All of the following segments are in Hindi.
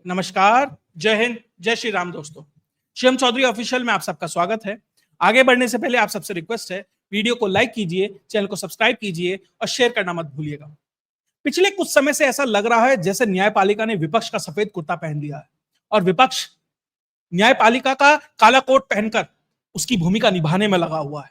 नमस्कार, जय हिंद, जय श्री राम दोस्तों। शिवम चौधरी ऑफिशियल में आप सबका स्वागत है। आगे बढ़ने से पहले आप सबसे रिक्वेस्ट है, वीडियो को लाइक कीजिए, चैनल को सब्सक्राइब कीजिए और शेयर करना मत भूलिएगा। पिछले कुछ समय से ऐसा लग रहा है जैसे न्यायपालिका ने विपक्ष का सफेद कुर्ता पहन लिया है और विपक्ष न्यायपालिका का काला कोट पहनकर उसकी भूमिका निभाने में लगा हुआ है।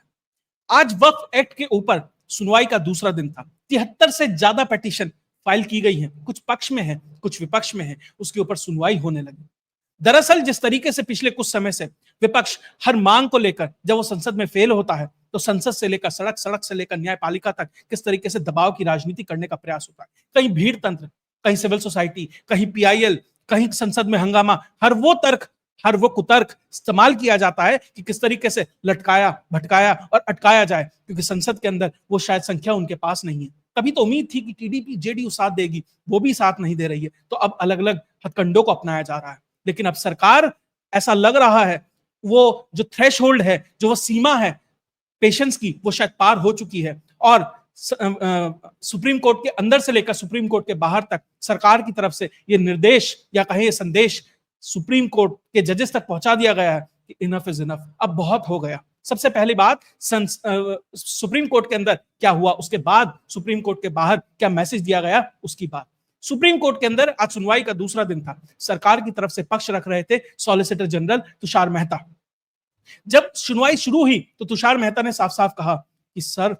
आज वक्फ एक्ट के ऊपर सुनवाई का दूसरा दिन था। 73 से ज्यादा पिटीशन फाइल की गई हैं, कुछ पक्ष में है, कुछ विपक्ष में है, उसके ऊपर सुनवाई होने लगी। दरअसल जिस तरीके से पिछले कुछ समय से विपक्ष हर मांग को लेकर जब वो संसद में फेल होता है तो संसद से लेकर सड़क, सड़क से लेकर न्यायपालिका तक किस तरीके से दबाव की राजनीति करने का प्रयास होता है। कहीं भीड़ तंत्र, कहीं सिविल सोसाइटी, कहीं पीआईएल, कहीं संसद में हंगामा, हर वो तर्क, हर वो कुतर्क इस्तेमाल किया जाता है कि किस तरीके से लटकाया, भटकाया और अटकाया जाए, क्योंकि संसद के अंदर वो शायद संख्या उनके पास नहीं है। कभी तो उम्मीद थी कि टीडीपी जेडीयू साथ देगी, वो भी साथ नहीं दे रही है, तो अब अलग अलग हथकंडों को अपनाया जा रहा है। लेकिन अब सरकार, ऐसा लग रहा है, वो जो थ्रेशहोल्ड है, जो वो सीमा है पेशेंस की, वो शायद पार हो चुकी है और सुप्रीम कोर्ट के अंदर से लेकर सुप्रीम कोर्ट के बाहर तक सरकार की तरफ से ये निर्देश या कहें ये संदेश सुप्रीम कोर्ट के जजेस तक पहुंचा दिया गया है कि इनफ इज इनफ, अब बहुत हो गया। सबसे पहली बात, सुप्रीम कोर्ट के अंदर क्या हुआ, उसके बाद सुप्रीम कोर्ट के बाहर क्या मैसेज दिया गया, उसकी बात। सुप्रीम कोर्ट के अंदर आज सुनवाई का दूसरा दिन था। सरकार की तरफ से पक्ष रख रहे थे सॉलिसिटर जनरल तुषार मेहता। जब सुनवाई शुरू हुई तो तुषार मेहता ने साफ साफ कहा कि सर,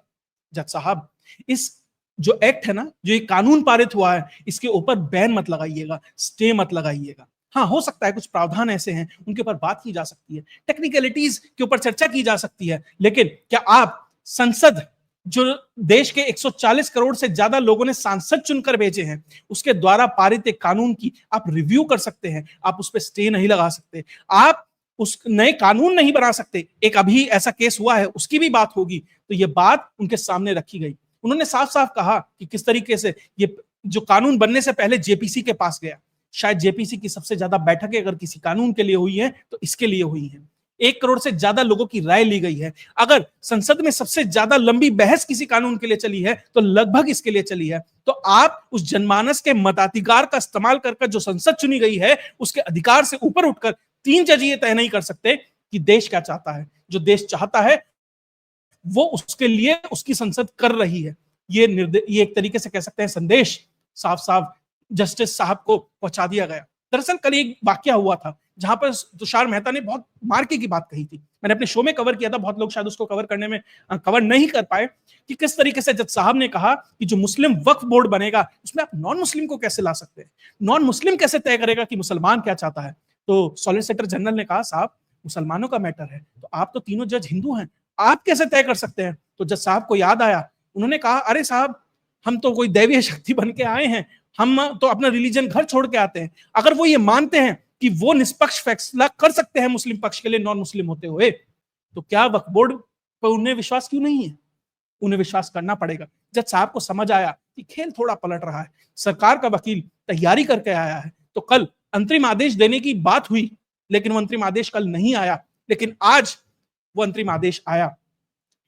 जज साहब, इस जो एक्ट है ना, जो ये कानून पारित हुआ है, इसके ऊपर बैन मत लगाइएगा, स्टे मत लगाइएगा। हाँ, हो सकता है कुछ प्रावधान ऐसे हैं उनके ऊपर बात की जा सकती है, टेक्निकलिटीज के ऊपर चर्चा की जा सकती है, लेकिन क्या आप संसद, जो देश के 140 करोड़ से ज्यादा लोगों ने सांसद चुनकर भेजे हैं, उसके द्वारा पारित एक कानून की आप रिव्यू कर सकते हैं, आप उस पर स्टे नहीं लगा सकते, आप उस नए कानून नहीं बना सकते। एक अभी ऐसा केस हुआ है, उसकी भी बात होगी, तो ये बात उनके सामने रखी गई। उन्होंने साफ साफ कहा कि किस तरीके से ये जो कानून बनने से पहले जेपीसी के पास गया। शायद जेपीसी की सबसे ज्यादा बैठकें अगर किसी कानून के लिए हुई हैं तो इसके लिए हुई हैं। 1 करोड़ से ज्यादा लोगों की राय ली गई है। अगर संसद में सबसे ज्यादा लंबी बहस किसी कानून के लिए चली है तो लगभग इसके लिए चली है। तो आप उस जनमानस के मताधिकार का इस्तेमाल कर जो संसद चुनी गई है, उसके अधिकार से ऊपर उठकर 3 जज ये तय नहीं कर सकते कि देश क्या चाहता है। जो देश चाहता है वो उसके लिए उसकी संसद कर रही है। ये एक तरीके से कह सकते हैं संदेश साफ साफ जस्टिस साहब को पहुंचा दिया गया। दरअसल कल एक वाकया हुआ था जहां पर तुषार मेहता ने बहुत मार्के की बात कही थी। मैंने अपने शो में कवर किया था, बहुत लोग शायद उसको कवर करने में कवर नहीं कर पाए, कि किस तरीके से जज साहब ने कहा कि जो मुस्लिम वक्फ बोर्ड बनेगा उसमें आप नॉन मुस्लिम को कैसे ला सकते हैं, नॉन मुस्लिम कैसे तय करेगा कि मुसलमान क्या चाहता है। तो सॉलिसिटर जनरल ने कहा, साहब, मुसलमानों का मैटर है, तो आप तो तीनों जज हिंदू हैं, आप कैसे तय कर सकते हैं। तो जज साहब को याद आया, उन्होंने कहा, अरे साहब, हम तो कोई दैवीय शक्ति बन के आए हैं, हम तो अपना रिलीजन घर छोड़ के आते हैं। अगर वो ये मानते हैं कि वो निष्पक्ष फैसला कर सकते हैं मुस्लिम पक्ष के लिए नॉन मुस्लिम होते हुए, तो क्या वक्फ बोर्ड पर उन्हें विश्वास क्यों नहीं है। उन्हें विश्वास करना पड़ेगा। जज साहब को समझ आया कि खेल थोड़ा पलट रहा है, सरकार का वकील तैयारी करके आया है। तो कल अंतरिम आदेश देने की बात हुई, लेकिन वो अंतरिम आदेश कल नहीं आया, लेकिन आज वो अंतरिम आदेश आया।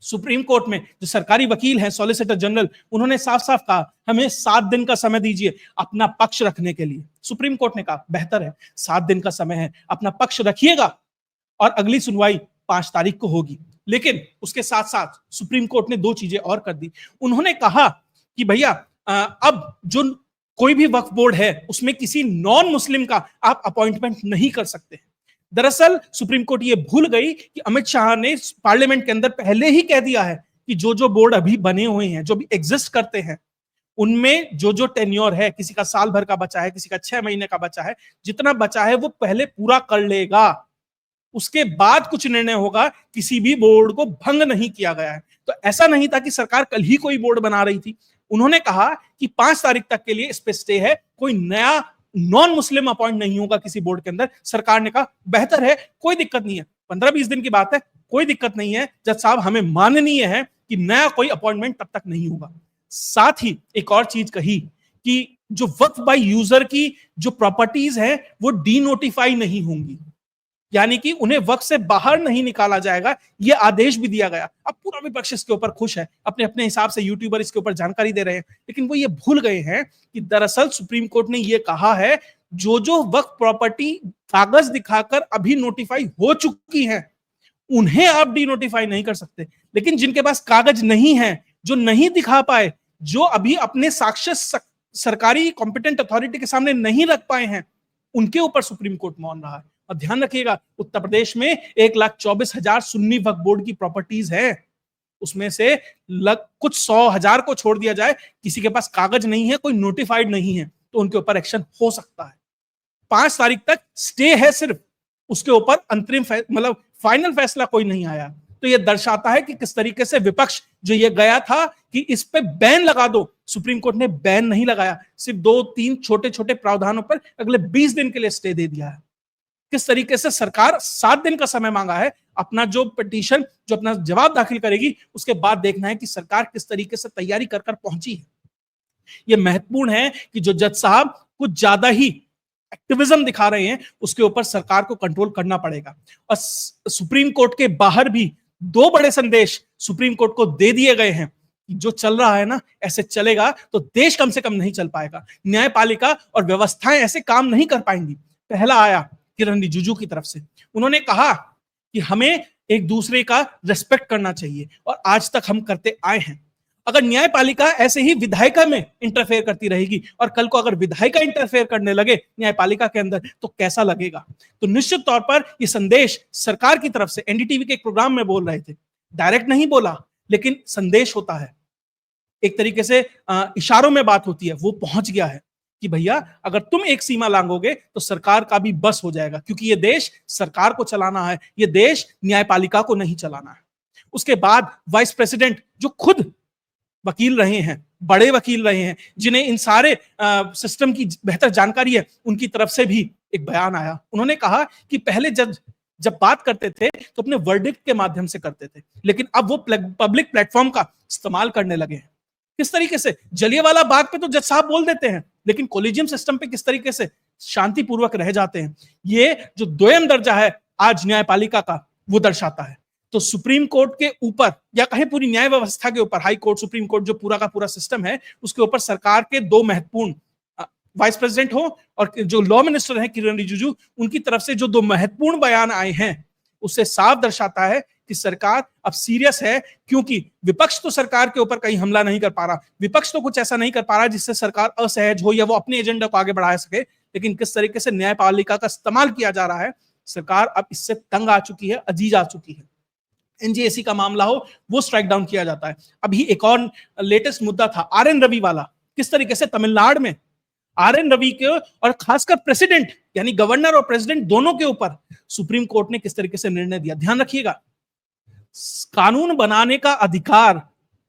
सुप्रीम कोर्ट में जो सरकारी वकील हैं, सॉलिसिटर जनरल, उन्होंने साफ साफ कहा, हमें 7 दिन का समय दीजिए अपना पक्ष रखने के लिए। सुप्रीम कोर्ट ने कहा, बेहतर है, 7 दिन का समय है, अपना पक्ष रखिएगा और अगली सुनवाई 5 तारीख को होगी। लेकिन उसके साथ साथ सुप्रीम कोर्ट ने 2 चीजें और कर दी। उन्होंने कहा कि भैया, अब जो कोई भी वक्फ बोर्ड है उसमें किसी नॉन मुस्लिम का आप अपॉइंटमेंट नहीं कर सकते। दरअसल सुप्रीम कोर्ट ये भूल गई कि अमित शाह ने पार्लियामेंट के अंदर पहले ही कह दिया है कि जो जो बोर्ड अभी बने हुए हैं, जो भी एग्जिस्ट करते हैं, उनमें जो जो टेन्योर है, किसी का साल भर का बचा है, किसी का 6 महीने का बचा है, जितना बचा है वो पहले पूरा कर लेगा, उसके बाद कुछ निर्णय होगा। किसी भी बोर्ड को भंग नहीं किया गया है। तो ऐसा नहीं था कि सरकार कल ही कोई बोर्ड बना रही थी। उन्होंने कहा कि 5 तारीख तक के लिए इस पे स्टे है, कोई नया नॉन मुस्लिम अपॉइंट नहीं होगा किसी बोर्ड के अंदर। सरकार ने कहा, बेहतर है, कोई दिक्कत नहीं है, 15-20 दिन की बात है, कोई दिक्कत नहीं है जज साहब, हमें माननीय है कि नया कोई अपॉइंटमेंट तब तक नहीं होगा। साथ ही एक और चीज कही कि जो वक्फ बाय यूजर की जो प्रॉपर्टीज है वो डीनोटिफाई नहीं होंगी, यानी कि उन्हें वक्त से बाहर नहीं निकाला जाएगा, यह आदेश भी दिया गया। अब पूरा विपक्ष इसके ऊपर खुश है, अपने अपने हिसाब से यूट्यूबर इसके ऊपर जानकारी दे रहे हैं, लेकिन वो ये भूल गए हैं कि दरअसल सुप्रीम कोर्ट ने यह कहा है जो वक्फ प्रॉपर्टी कागज दिखाकर अभी नोटिफाई हो चुकी है उन्हें आप डी नोटिफाई नहीं कर सकते, लेकिन जिनके पास कागज नहीं है, जो नहीं दिखा पाए, जो अभी अपने साक्ष्य सरकारी कॉम्पिटेंट अथॉरिटी के सामने नहीं रख पाए हैं, उनके ऊपर सुप्रीम कोर्ट मौन रहा है। और ध्यान रखिएगा, उत्तर प्रदेश में 1,24,000 सुन्नी वक्फ बोर्ड की प्रॉपर्टीज है, उसमें से कुछ 100,000 को छोड़ दिया जाए, किसी के पास कागज नहीं है, कोई नोटिफाइड नहीं है, तो उनके ऊपर एक्शन हो सकता है। 5 तारीख तक स्टे है सिर्फ, उसके ऊपर अंतरिम मतलब फाइनल फैसला कोई नहीं आया। तो यह दर्शाता है कि किस तरीके से विपक्ष जो ये गया था कि इस पे बैन लगा दो, सुप्रीम कोर्ट ने बैन नहीं लगाया, सिर्फ 2-3 छोटे छोटे प्रावधानों पर अगले 20 दिन के लिए स्टे दे दिया है। किस तरीके से सरकार 7 दिन का समय मांगा है, अपना जो पिटीशन, जो अपना जवाब दाखिल करेगी, उसके बाद देखना है कि सरकार किस तरीके से तैयारी कर पहुंची है। यह महत्वपूर्ण है कि जो जज साहब कुछ ज्यादा ही एक्टिविज्म दिखा रहे हैं, उसके ऊपर सरकार को कंट्रोल करना पड़ेगा। और सुप्रीम कोर्ट के बाहर भी 2 बड़े संदेश सुप्रीम कोर्ट को दे दिए गए हैं कि जो चल रहा है ना, ऐसे चलेगा तो देश कम से कम नहीं चल पाएगा, न्यायपालिका और व्यवस्थाएं ऐसे काम नहीं कर पाएंगी। पहला आया किरण रिजिजू की तरफ से, उन्होंने कहा कि हमें एक दूसरे का रेस्पेक्ट करना चाहिए, और आज तक हम करते आए हैं। अगर न्यायपालिका ऐसे ही विधायिका में इंटरफेयर करती रहेगी, और कल को अगर विधायिका इंटरफेयर करने लगे न्यायपालिका के अंदर, तो कैसा लगेगा। तो निश्चित तौर पर यह संदेश सरकार की तरफ से, एनडीटीवी के एक प्रोग्राम में बोल रहे थे, डायरेक्ट नहीं बोला, लेकिन संदेश होता है, एक तरीके से इशारों में बात होती है, वो पहुंच गया है कि भैया अगर तुम एक सीमा लांघोगे तो सरकार का भी बस हो जाएगा, क्योंकि ये देश सरकार को चलाना है, ये देश न्यायपालिका को नहीं चलाना है। उसके बाद वाइस प्रेसिडेंट जो खुद वकील रहे हैं, बड़े वकील रहे हैं, जिन्हें इन सारे सिस्टम की बेहतर जानकारी है, उनकी तरफ से भी एक बयान आया। उन्होंने कहा कि पहले जज जब बात करते थे तो अपने वर्डिक्ट के माध्यम से करते थे, लेकिन अब वो पब्लिक प्लेटफॉर्म का इस्तेमाल करने लगे हैं। किस तरीके से जलियांवाला बाग पे तो जज साहब बोल देते हैं, लेकिन कॉलेजियम सिस्टम पे किस तरीके से शांतिपूर्वक रह जाते हैं, ये जो द्वयम दर्जा है आज न्यायपालिका का, वो दर्शाता है। तो सुप्रीम कोर्ट के ऊपर, या कहें पूरी न्याय व्यवस्था के ऊपर, हाई कोर्ट, सुप्रीम कोर्ट, जो पूरा का पूरा सिस्टम है, उसके ऊपर सरकार के 2 महत्वपूर्ण, वाइस प्रेसिडेंट हो और जो लॉ मिनिस्टर हैं किरण रिजिजू, उनकी तरफ से जो 2 महत्वपूर्ण बयान आए हैं, उससे साफ दर्शाता है कि सरकार अब सीरियस है। क्योंकि विपक्ष तो सरकार के ऊपर कहीं हमला नहीं कर पा रहा, विपक्ष तो कुछ ऐसा नहीं कर पा रहा जिससे सरकार असहज हो या वो अपने एजेंडा को आगे बढ़ा सके, लेकिन किस तरीके से न्यायपालिका का इस्तेमाल किया जा रहा है, सरकार अब इससे तंग आ चुकी है, अजीज आ चुकी है। एनजीएसी का मामला हो, वो स्ट्राइक डाउन किया जाता है। अभी एक और लेटेस्ट मुद्दा था आरएन रवि वाला, किस तरीके से तमिलनाडु में आरएन रवि के और खासकर प्रेसिडेंट यानी गवर्नर और प्रेसिडेंट दोनों के ऊपर सुप्रीम कोर्ट ने किस तरीके से निर्णय दिया। ध्यान रखिएगा, कानून बनाने का अधिकार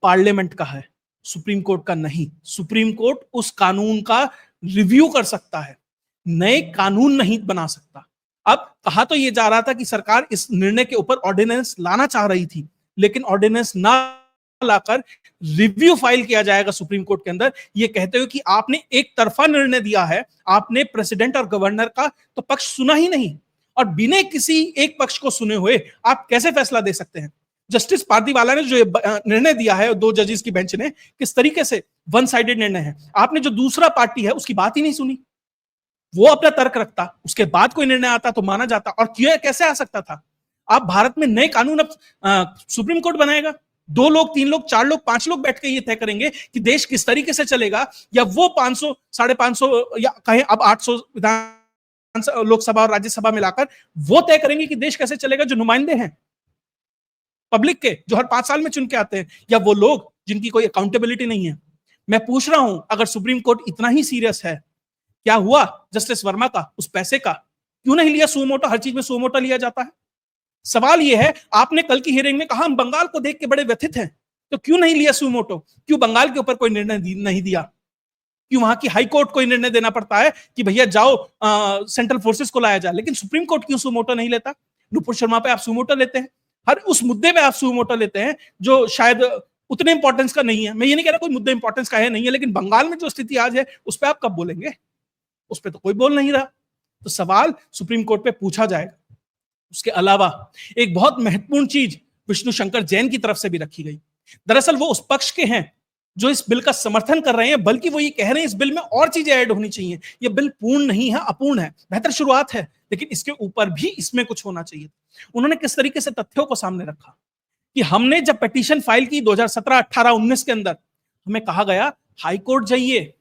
पार्लियामेंट का है, सुप्रीम कोर्ट का नहीं। सुप्रीम कोर्ट उस कानून का रिव्यू कर सकता है, नए कानून नहीं बना सकता। अब कहा तो यह जा रहा था कि सरकार इस निर्णय के ऊपर ऑर्डिनेंस लाना चाह रही थी, लेकिन ऑर्डिनेंस ना लाकर रिव्यू फाइल किया जाएगा सुप्रीम कोर्ट के अंदर, यह कहते हुए कि आपने एक तरफा निर्णय दिया है, आपने प्रेसिडेंट और गवर्नर का तो पक्ष सुना ही नहीं, और बिना किसी एक पक्ष को सुने हुए आप कैसे फैसला दे सकते हैं। जस्टिस पारदीवाला ने जो निर्णय दिया है 2 जजेस की बेंच ने, किस तरीके से वन साइडेड निर्णय है। आपने जो दूसरा पार्टी है उसकी बात ही नहीं सुनी, वो अपना तर्क रखता, उसके बाद कोई निर्णय आता तो माना जाता। और क्यों कैसे आ सकता था। आप भारत में नए कानून अब सुप्रीम कोर्ट बनाएगा, 2 लोग, 3 लोग, 4 लोग, 5 लोग बैठ के ये तय करेंगे कि देश किस तरीके से चलेगा, या वो 500, 550 या कहें अब 800 विधान लोकसभा और राज्यसभा मिलाकर वो तय करेंगे कि देश कैसे चलेगा, जो नुमाइंदे हैं पब्लिक के, जो हर 5 साल में चुन के आते हैं, या वो लोग जिनकी कोई अकाउंटेबिलिटी नहीं है। मैं पूछ रहा हूं, अगर सुप्रीम कोर्ट इतना ही सीरियस है, क्या हुआ जस्टिस वर्मा का उस पैसे का, क्यों नहीं लिया सुओ मोटो। हर चीज में सुओ मोटो लिया जाता है। सवाल यह है, आपने कल की हियरिंग में कहा हम बंगाल को देख के बड़े व्यथित हैं, तो क्यों नहीं लिया सुओ मोटो, क्यों बंगाल के ऊपर कोई निर्णय नहीं दिया, क्यों वहां की हाई कोर्ट को निर्णय देना पड़ता है कि भैया जाओ सेंट्रल फोर्सेस को लाया जाए, लेकिन सुप्रीम कोर्ट क्यों सुओ मोटो नहीं लेता। नुपुर शर्मा पे आप सुओ मोटो लेते हैं, हर उस मुद्दे पे आप सुओ मोटो लेते हैं जो शायद उतने इंपॉर्टेंस का नहीं है। मैं ये नहीं कह रहा कोई मुद्दा इंपॉर्टेंस का है नहीं है, लेकिन बंगाल में जो स्थिति आज है उस पर आप कब बोलेंगे, उस पर तो कोई बोल नहीं रहा। तो सवाल सुप्रीम कोर्ट पे पूछा जाएगा। उसके अलावा एक बहुत महत्वपूर्ण चीज विष्णु शंकर जैन की तरफ से भी रखी गई। दरअसल वो उस पक्ष के हैं जो इस बिल का समर्थन कर रहे हैं, बल्कि वो ये कह रहे हैं इस बिल में और चीजें ऐड होनी चाहिए, ये बिल पूर्ण नहीं है, अपूर्ण है। बेहतर शुरुआत है, लेकिन इसके ऊपर भी इसमें कुछ होना चाहिए। उन्होंने किस तरीके से तथ्यों को सामने रखा कि हमने जब पिटीशन फाइल की 2017, 18, 19 के अंदर, हमें कहा गया हाई कोर्ट जाइए,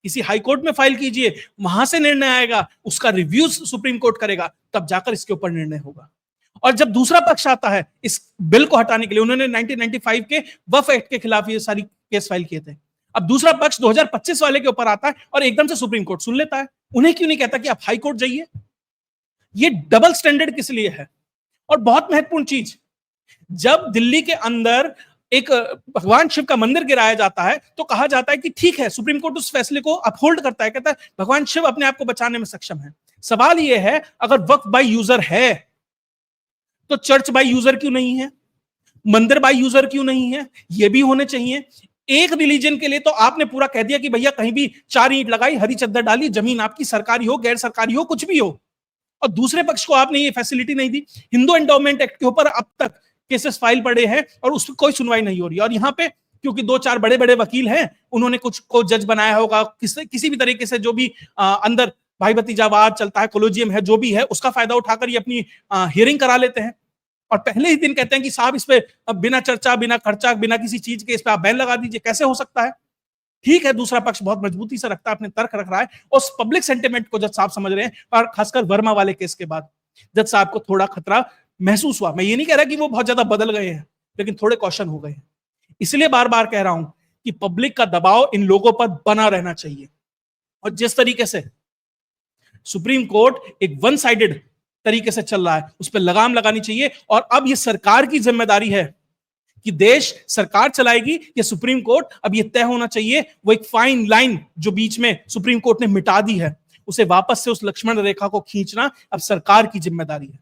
किसी हाई कोर्ट में फाइल कीजिए, वहां से निर्णय आएगा, उसका रिव्यू सुप्रीम कोर्ट करेगा, तब जाकर इसके ऊपर निर्णय होगा। और जब दूसरा पक्ष आता है इस बिल को हटाने के लिए, उन्होंने 1995 के वक्फ एक्ट के खिलाफ ये सारी केस फाइल किए थे। अब दूसरा पक्ष 2025 वाले के ऊपर आता है और एकदम से सुप्रीम कोर्ट सुन लेता है। उन्हें क्यों नहीं कहता कि आप हाई कोर्ट जाइए? ये डबल स्टैंडर्ड किस लिए है? और बहुत महत्वपूर्ण चीज, जब दिल्ली के अंदर एक भगवान शिव का मंदिर गिराया जाता है तो कहा जाता है कि ठीक है, सुप्रीम कोर्ट उस फैसले को अपहोल्ड करता है, कहता है भगवान शिव अपने आप को बचाने में सक्षम है। सवाल यह है, अगर वक्फ बाय यूजर है तो चर्च बाय यूजर क्यों नहीं है? मंदिर बाय यूजर क्यों नहीं है? ये भी होने चाहिए। एक रिलीजन के लिए तो आपने पूरा कह दिया कि भैया कहीं भी 4 ईंट लगाई, हरी चद्दर डाली, जमीन आपकी, सरकारी हो गैर सरकारी हो कुछ भी हो, और दूसरे पक्ष को आपने ये फैसिलिटी नहीं दी। हिंदू एंडोमेंट एक्ट के ऊपर अब तक केसेस फाइल पड़े हैं और उस पर कोई सुनवाई नहीं हो रही। और यहाँ पे क्योंकि 2-4 बड़े बड़े वकील हैं, उन्होंने कुछ को जज बनाया होगा, किसी भी तरीके से जो भी अंदर भाई भतीजावाद चलता है, कोलोजियम है, जो भी है, उसका फायदा उठाकर ये अपनी हियरिंग करा लेते हैं और पहले ही दिन कहते हैं कि साहब इस पे बिना चर्चा, बिना खर्चा, बिना किसी चीज के इस पे आप बैन लगा दीजिए। कैसे हो सकता है? ठीक है, दूसरा पक्ष बहुत मजबूती से रखता है, अपने तर्क रख रहा है, उस पब्लिक सेंटिमेंट को जज साहब समझ रहे हैं। और खासकर वर्मा वाले केस के बाद जज साहब को थोड़ा खतरा महसूस हुआ। मैं ये नहीं कह रहा कि वो बहुत ज्यादा बदल गए हैं, लेकिन थोड़े कॉशन हो गए हैं। इसलिए बार बार कह रहा हूं कि पब्लिक का दबाव इन लोगों पर बना रहना चाहिए। और जिस तरीके से सुप्रीम कोर्ट एक वन साइडेड तरीके से चल रहा है, उस पर लगाम लगानी चाहिए। और अब ये सरकार की जिम्मेदारी है कि देश सरकार चलाएगी या सुप्रीम कोर्ट, अब ये तय होना चाहिए। वो एक फाइन लाइन जो बीच में सुप्रीम कोर्ट ने मिटा दी है, उसे वापस से उस लक्ष्मण रेखा को खींचना अब सरकार की जिम्मेदारी है।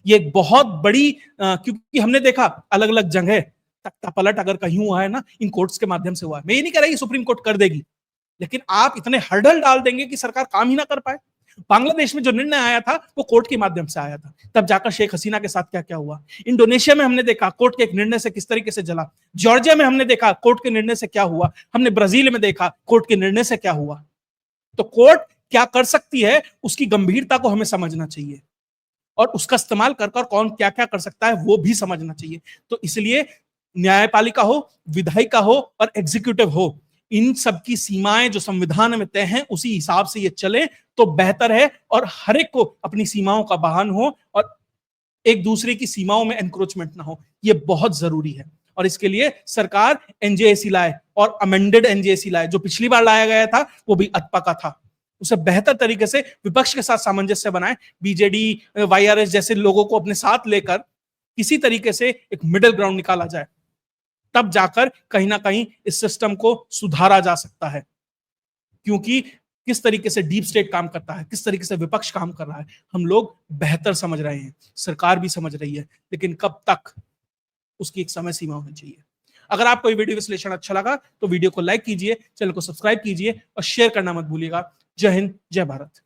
ये एक बहुत बड़ी क्योंकि हमने देखा अलग अलग जगह तख्ता पलट अगर कहीं हुआ है ना, इन कोर्ट्स के माध्यम से हुआ है। मैं ये नहीं कह रहा कि सुप्रीम कोर्ट कर देगी, लेकिन आप इतने हर्डल डाल देंगे कि सरकार काम ही ना कर पाए। बांग्लादेश में जो निर्णय आया था वो कोर्ट के माध्यम से आया था, तब जाकर शेख हसीना के साथ क्या क्या हुआ। इंडोनेशिया में हमने देखा कोर्ट के एक निर्णय से किस तरीके से जला। जॉर्जिया में हमने देखा कोर्ट के निर्णय से क्या हुआ। हमने ब्राजील में देखा कोर्ट के निर्णय से क्या हुआ। तो कोर्ट क्या कर सकती है, उसकी गंभीरता को हमें समझना चाहिए और उसका इस्तेमाल कर कौन क्या क्या कर सकता है वो भी समझना चाहिए। तो इसलिए न्यायपालिका हो, विधायिका हो और एग्जीक्यूटिव हो, इन सब की सीमाएं जो संविधान में तय हैं उसी हिसाब से ये चले तो बेहतर है। और हर एक को अपनी सीमाओं का भान हो और एक दूसरे की सीमाओं में एनक्रोचमेंट ना हो, ये बहुत जरूरी है। और इसके लिए सरकार एनजेएसी लाए और अमेंडेड एनजेएसी लाए। जो पिछली बार लाया गया था वो भी अतपका था, उसे बेहतर तरीके से विपक्ष के साथ सामंजस्य बनाए, बीजेडी, वाईआरएस जैसे लोगों को अपने साथ लेकर किसी तरीके से एक मिडिल ग्राउंड निकाला जाए, तब जाकर कहीं ना कहीं इस सिस्टम को सुधारा जा सकता है। क्योंकि किस तरीके से डीप स्टेट काम करता है, किस तरीके से विपक्ष काम कर रहा है, हम लोग बेहतर समझ रहे हैं, सरकार भी समझ रही है, लेकिन कब तक, उसकी एक समय सीमा होनी चाहिए। अगर आपको ये वीडियो विश्लेषण अच्छा लगा तो वीडियो को लाइक कीजिए, चैनल को सब्सक्राइब कीजिए और शेयर करना मत भूलिएगा। जय हिंद, जय भारत।